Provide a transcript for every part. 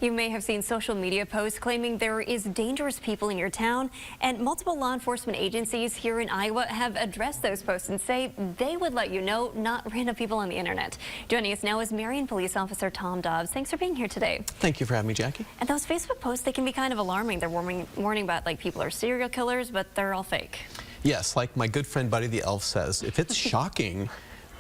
You may have seen social media posts claiming there is dangerous people in your town, and multiple law enforcement agencies here in Iowa have addressed those posts and say they would let you know, not random people on the internet. Joining us now is Marion Police Officer Tom Dobbs. Thanks for being here today. Thank you for having me, Jackie. And those Facebook posts, they can be kind of alarming. They're warning about like people are serial killers, but they're all fake. Yes, like my good friend Buddy the Elf says, if it's shocking,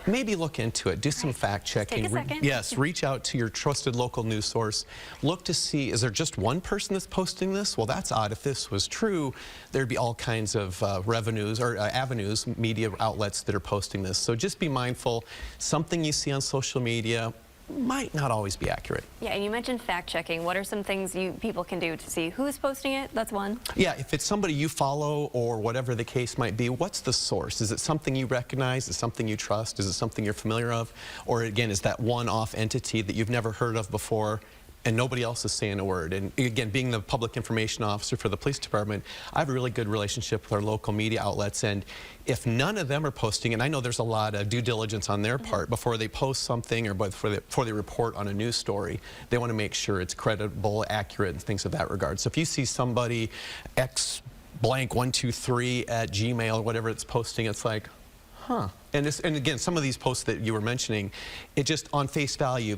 maybe look into it. Do some fact checking. Take a second. Yes, reach out to your trusted local news source. Look to see, is there just one person that's posting this? Well, that's odd. If this was true, there'd be all kinds of avenues, media outlets that are posting this. So just be mindful. Something you see on social media might not always be accurate. Yeah, and you mentioned fact checking. What are some things people can do to see who's posting it? That's one. Yeah, if it's somebody you follow or whatever the case might be, what's the source? Is it something you recognize? Is it something you trust? Is it something you're familiar of? Or again, is that one-off entity that you've never heard of before and nobody else is saying a word? And again, being the public information officer for the police department, I have a really good relationship with our local media outlets, and if none of them are posting, and I know there's a lot of due diligence on their part before they post something or before they report on a news story, they want to make sure it's credible, accurate, and things of that regard. So if you see somebody X blank 123 at Gmail or whatever it's posting, it's like, huh. And again, some of these posts that you were mentioning, it just on face value,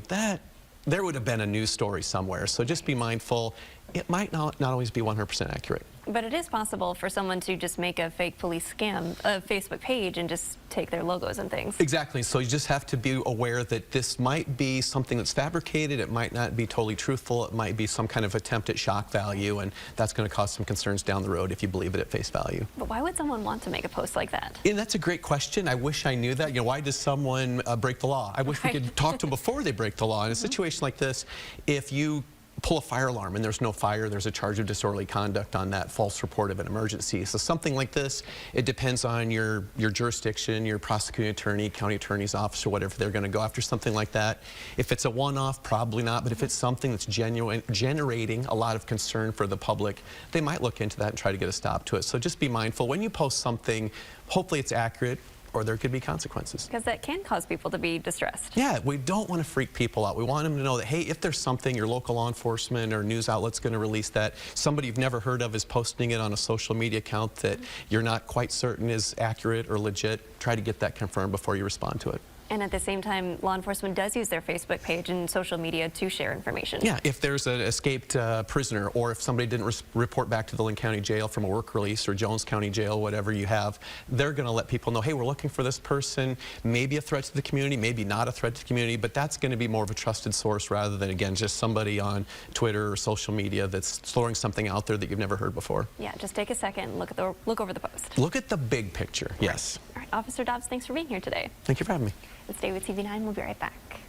there would have been a news story somewhere. So just be mindful. It might not always be 100% accurate. But it is possible for someone to just make a fake police scam, a Facebook page, and just take their logos and things. Exactly. So you just have to be aware that this might be something that's fabricated. It might not be totally truthful. It might be some kind of attempt at shock value, and that's going to cause some concerns down the road if you believe it at face value. But why would someone want to make a post like that? And that's a great question. I wish I knew that. You know, why does someone break the law? I wish we could talk to them before they break the law. In a situation like this, if you pull a fire alarm and there's no fire, there's a charge of disorderly conduct on that false report of an emergency. So something like this, it depends on your jurisdiction, your prosecuting attorney, county attorney's office, or whatever. They're going to go after something like that. If it's a one-off, probably not. But if it's something that's generating a lot of concern for the public, they might look into that and try to get a stop to it. So just be mindful. When you post something, hopefully it's accurate, or there could be consequences. Because that can cause people to be distressed. Yeah, we don't want to freak people out. We want them to know that, hey, if there's something, your local law enforcement or news outlet's going to release that, somebody you've never heard of is posting it on a social media account that you're not quite certain is accurate or legit, try to get that confirmed before you respond to it. And at the same time, law enforcement does use their Facebook page and social media to share information. Yeah, if there's an escaped prisoner, or if somebody didn't report back to the Linn County Jail from a work release, or Jones County Jail, whatever you have, they're going to let people know, hey, we're looking for this person, maybe a threat to the community, maybe not a threat to the community, but that's going to be more of a trusted source rather than, again, just somebody on Twitter or social media that's throwing something out there that you've never heard before. Yeah, just take a second and look over the post. Look at the big picture, yes. All right, Officer Dobbs, thanks for being here today. Thank you for having me. Stay with TV9. We'll be right back.